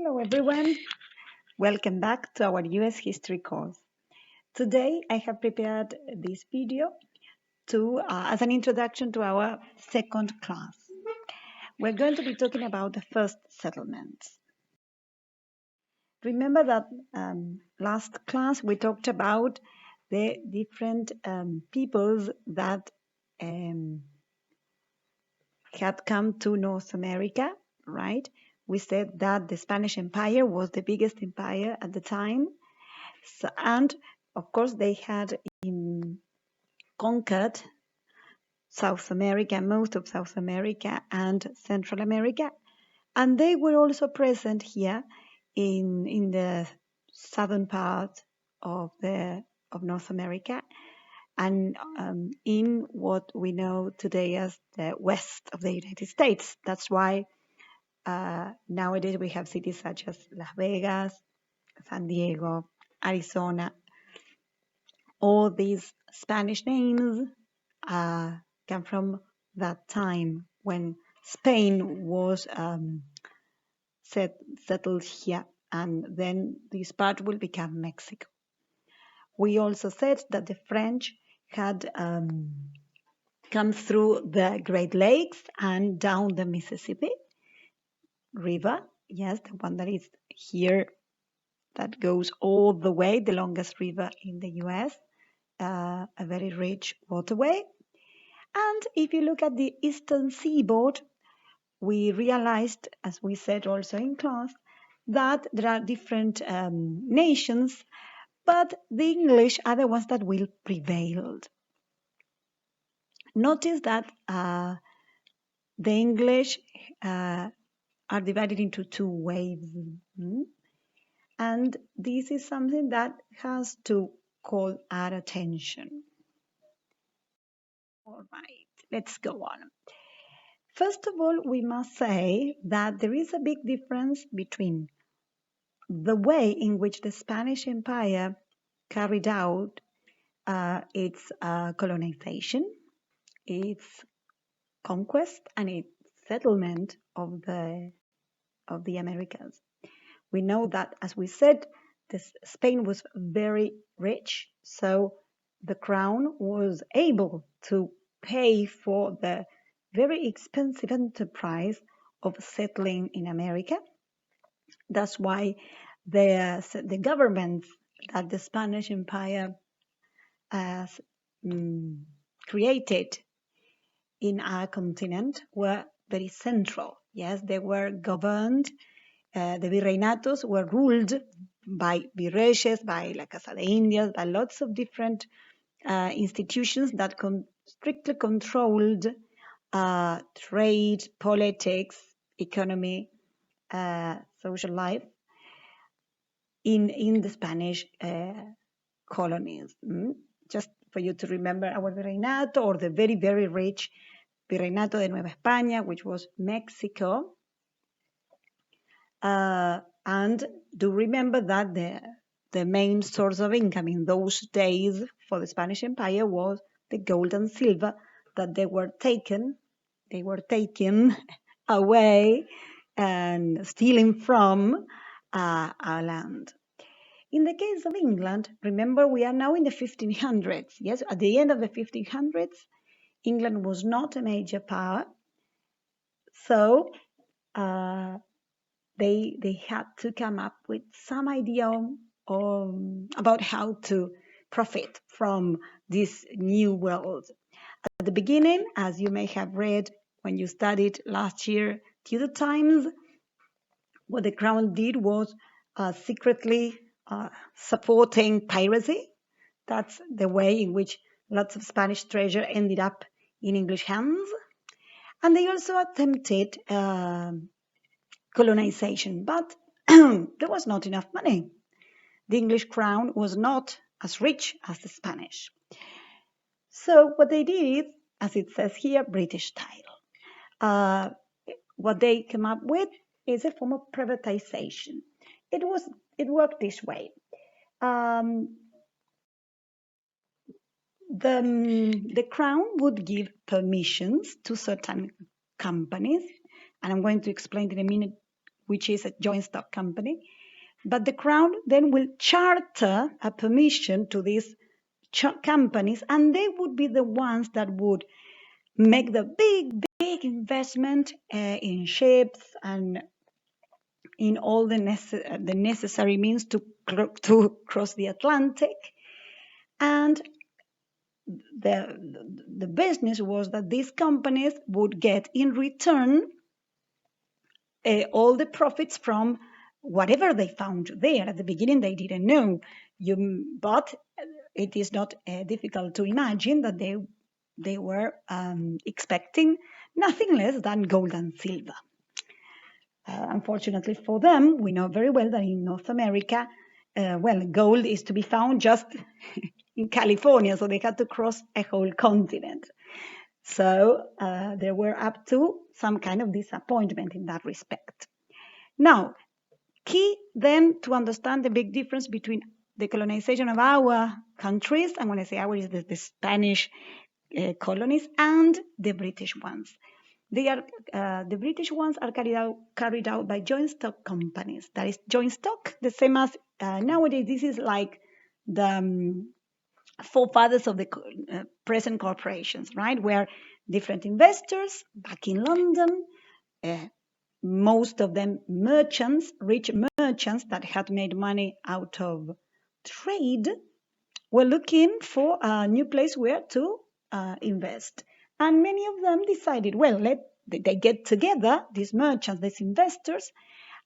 Hello everyone, welcome back to our US history course. Today I have prepared this video as an introduction to our second class. We're going to be talking about the first settlements. Remember that last class we talked about the different peoples that um, had come to North America, right? We said that the Spanish Empire was the biggest empire at the time. So, and of course, they had conquered South America, most of South America and Central America, and they were also present here in the southern part of North America and in what we know today as the west of the United States. That's why nowadays we have cities such as Las Vegas, San Diego, Arizona. All these Spanish names come from that time when Spain was settled here, and then this part will become Mexico. We also said that the French had come through the Great Lakes and down the Mississippi River. Yes, the one that is here that goes all the way, the longest river in the US, a very rich waterway. And if you look at the eastern seaboard, we realized, as we said also in class, that there are different nations, but the English are the ones that will prevail. Notice that the English are divided into two waves. And this is something that has to call our attention. All right, let's go on. First of all, we must say that there is a big difference between the way in which the Spanish Empire carried out its colonization, its conquest, and its settlement of the Americas. We know that, as we said, Spain was very rich, so the crown was able to pay for the very expensive enterprise of settling in America. That's why the governments that the Spanish Empire has created in our continent were very central. Yes, they were governed. The virreinatos were ruled by virreyes, by La Casa de Indias, by lots of different institutions that strictly controlled trade, politics, economy, social life in the Spanish colonies. Just for you to remember our virreinato, or the very, very rich Virreinato de Nueva España, which was Mexico. And do remember that the main source of income in those days for the Spanish Empire was the gold and silver that they were taken away and stealing from our land. In the case of England, remember we are now in the 1500s. Yes, at the end of the 1500s, England was not a major power, so they had to come up with some idea about how to profit from this new world. At the beginning, as you may have read when you studied last year Tudor times, what the crown did was secretly supporting piracy. That's the way in which lots of Spanish treasure ended up in English hands. And they also attempted colonization, but there was not enough money. The English crown was not as rich as the Spanish. So what they did, as it says here, British style. What they came up with is a form of privatization. It worked this way. The crown would give permissions to certain companies, and I'm going to explain in a minute which is a joint stock company. But the Crown then will charter a permission to these companies, and they would be the ones that would make the big investment in ships and in all the necessary means to cross the Atlantic. And the business was that these companies would get in return all the profits from whatever they found there. At the beginning, they didn't know. But it is not difficult to imagine that they were expecting nothing less than gold and silver. Unfortunately for them, we know very well that in North America, gold is to be found just in California, so they had to cross a whole continent. So they were up to some kind of disappointment in that respect. Now, key then to understand the big difference between the colonization of our countries, and when I say our, is the Spanish colonies and the British ones. The British ones are carried out by joint stock companies. That is joint stock, the same as nowadays. This is like the forefathers of the present corporations, right? Where different investors back in London, most of them merchants, rich merchants that had made money out of trade, were looking for a new place where to invest. And many of them decided, they get together, these merchants, these investors,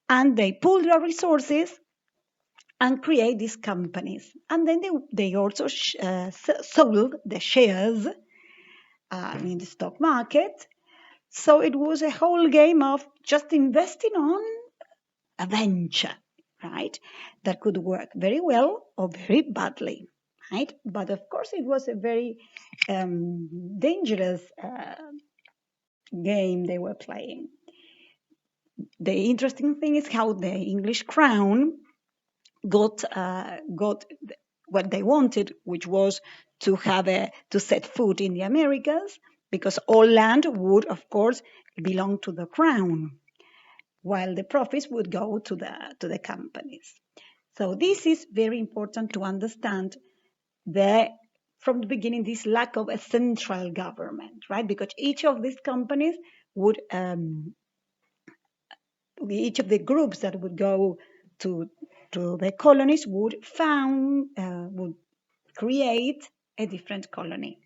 and they pool their resources and create these companies. And then they also sold the shares in the stock market. So it was a whole game of just investing on a venture, right? That could work very well or very badly, right? But of course, it was a very dangerous game they were playing. The interesting thing is how the English crown got what they wanted, which was to set foot in the Americas, because all land would, of course, belong to the crown, while the profits would go to the companies. So this is very important to understand from the beginning, this lack of a central government, right? Because each of these companies would, each of the groups that would go to the colonies would create a different colony.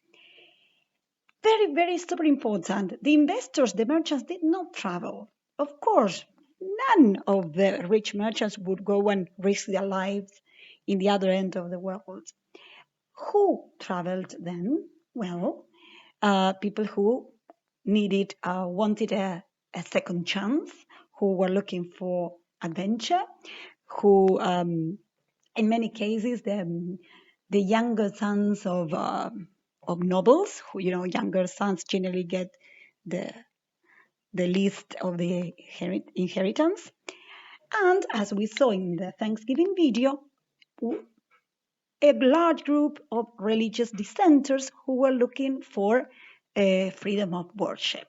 Very, very super important. The investors, the merchants did not travel. Of course, none of the rich merchants would go and risk their lives in the other end of the world. Who traveled then? Well, people who wanted a second chance, who were looking for adventure, who, in many cases, the younger sons of nobles, who, younger sons generally get the least of the inheritance. And as we saw in the Thanksgiving video, a large group of religious dissenters who were looking for freedom of worship.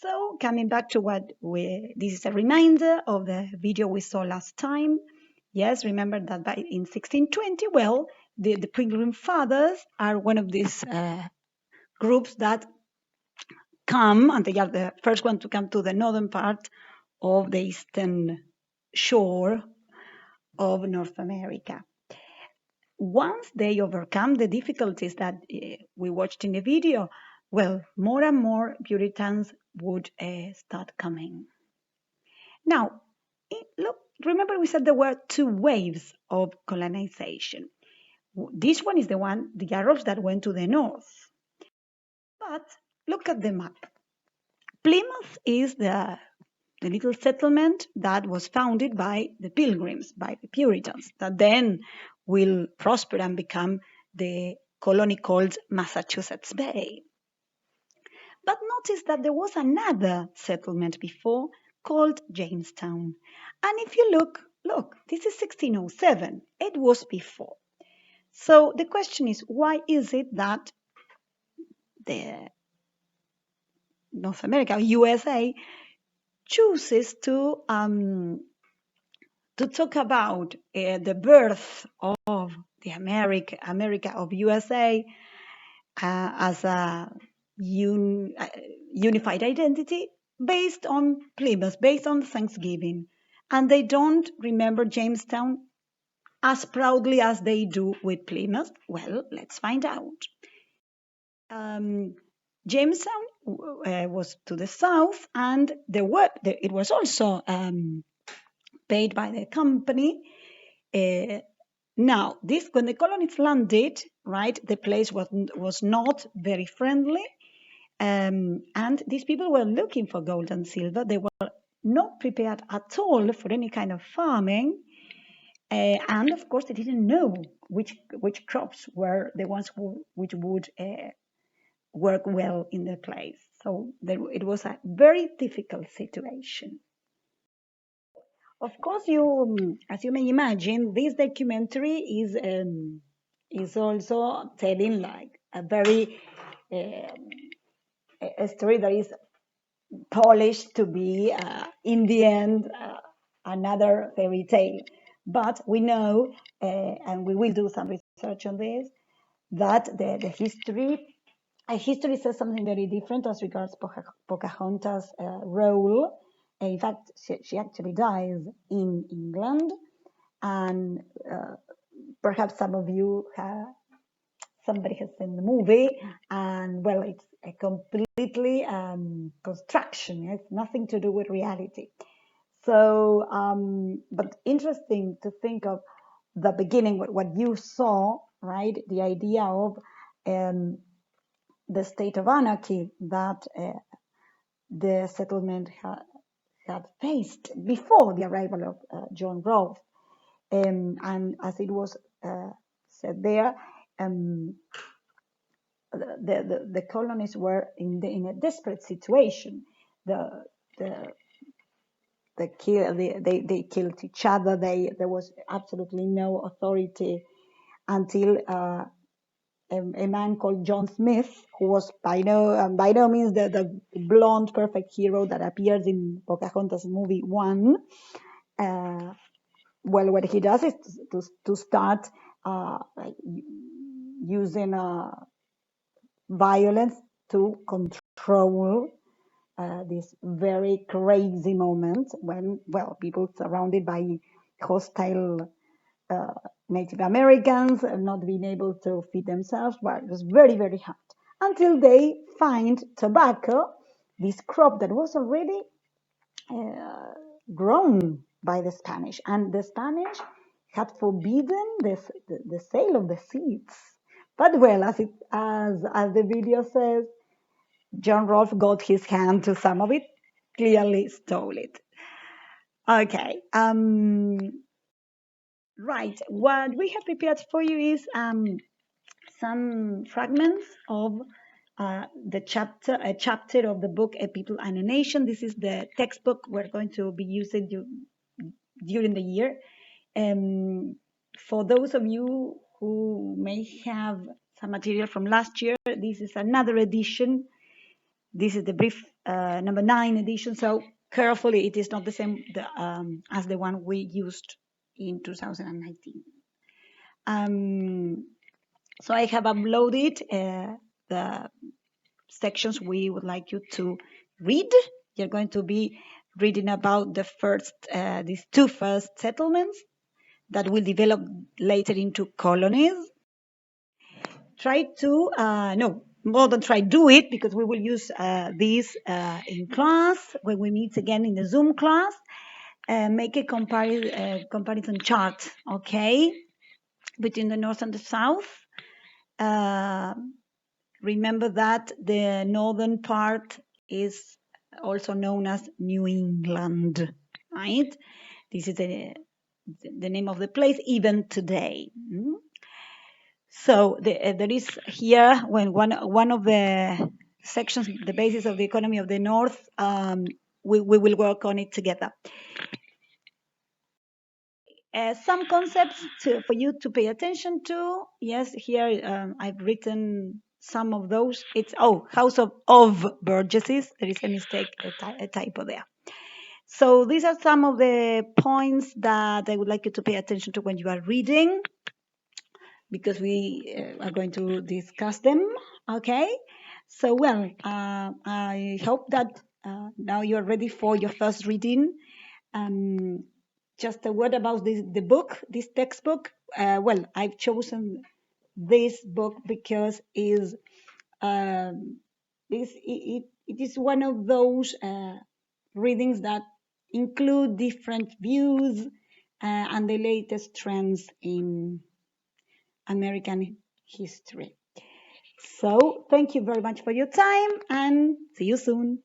So coming back to this is a reminder of the video we saw last time. Yes, remember that in 1620, the Pilgrim Fathers are one of these groups that come, and they are the first one to come to the northern part of the eastern shore of North America. Once they overcome the difficulties that we watched in the video, more and more Puritans would start coming. Now, remember we said there were two waves of colonization. This one is the Arabs that went to the north. But look at the map. Plymouth is the little settlement that was founded by the Pilgrims, by the Puritans, that then will prosper and become the colony called Massachusetts Bay. But notice that there was another settlement before called Jamestown. And if you look, this is 1607. It was before. So the question is, why is it that the North America, USA, chooses to talk about the birth of the America of USA as a unified identity based on Plymouth, based on Thanksgiving. And they don't remember Jamestown as proudly as they do with Plymouth. Well, let's find out. Jamestown was to the south, and it was also paid by the company. Now, when the colonists landed, right, the place was not very friendly, and these people were looking for gold and silver. They were not prepared at all for any kind of farming, and of course, they didn't know which crops were the ones which would work well in the place. So it was a very difficult situation. Of course, as you may imagine, this documentary is also telling like a very a story that is polished to be in the end another fairy tale. But we know, and we will do some research on this, that the history says something very different as regards Pocahontas' role. In fact, she actually dies in England, and perhaps some of you somebody has seen the movie, and well, it's a completely construction. It's nothing to do with reality. So, but interesting to think of the beginning, what you saw, right? The idea of the state of anarchy that the settlement had faced before the arrival of John Rolfe. And as it was said there, the colonists were in a desperate situation. They killed each other. There was absolutely no authority until a man called John Smith, who was by no means the blonde perfect hero that appears in Pocahontas movie 1. Well, what he does is to start using violence to control this very crazy moment when, well, people surrounded by hostile Native Americans not being able to feed themselves. Well, it was very, very hard until they find tobacco, this crop that was already grown by the Spanish, and the Spanish had forbidden the sale of the seeds. But well, as the video says, John Rolfe got his hand to some of it, clearly stole it. Okay, right. What we have prepared for you is some fragments of a chapter of the book A People and a Nation. This is the textbook we're going to be using during the year. For those of you who may have some material from last year, this is another edition. This is the brief number 9 edition, so carefully, it is not the same as the one we used in 2019. So I have uploaded the sections we would like you to read. You're going to be reading about these two first settlements that will develop later into colonies. Try to, no, more than try, do it, because we will use these in class when we meet again in the Zoom class. Make a comparison chart, okay, between the North and the South. Remember that the northern part is also known as New England, right? This is the name of the place even today. So there is here when one of the sections, the basis of the economy of the North, we will work on it together. Some concepts for you to pay attention to. Yes, here I've written some of those. It's House of Burgesses. There is a mistake, a typo there. So these are some of the points that I would like you to pay attention to when you are reading, because we are going to discuss them. Okay. So, well, I hope that now you're ready for your first reading. Um, just a word about the book, this textbook. Well, I've chosen this book because um, it is one of those readings that include different views and the latest trends in American history. So, thank you very much for your time and see you soon.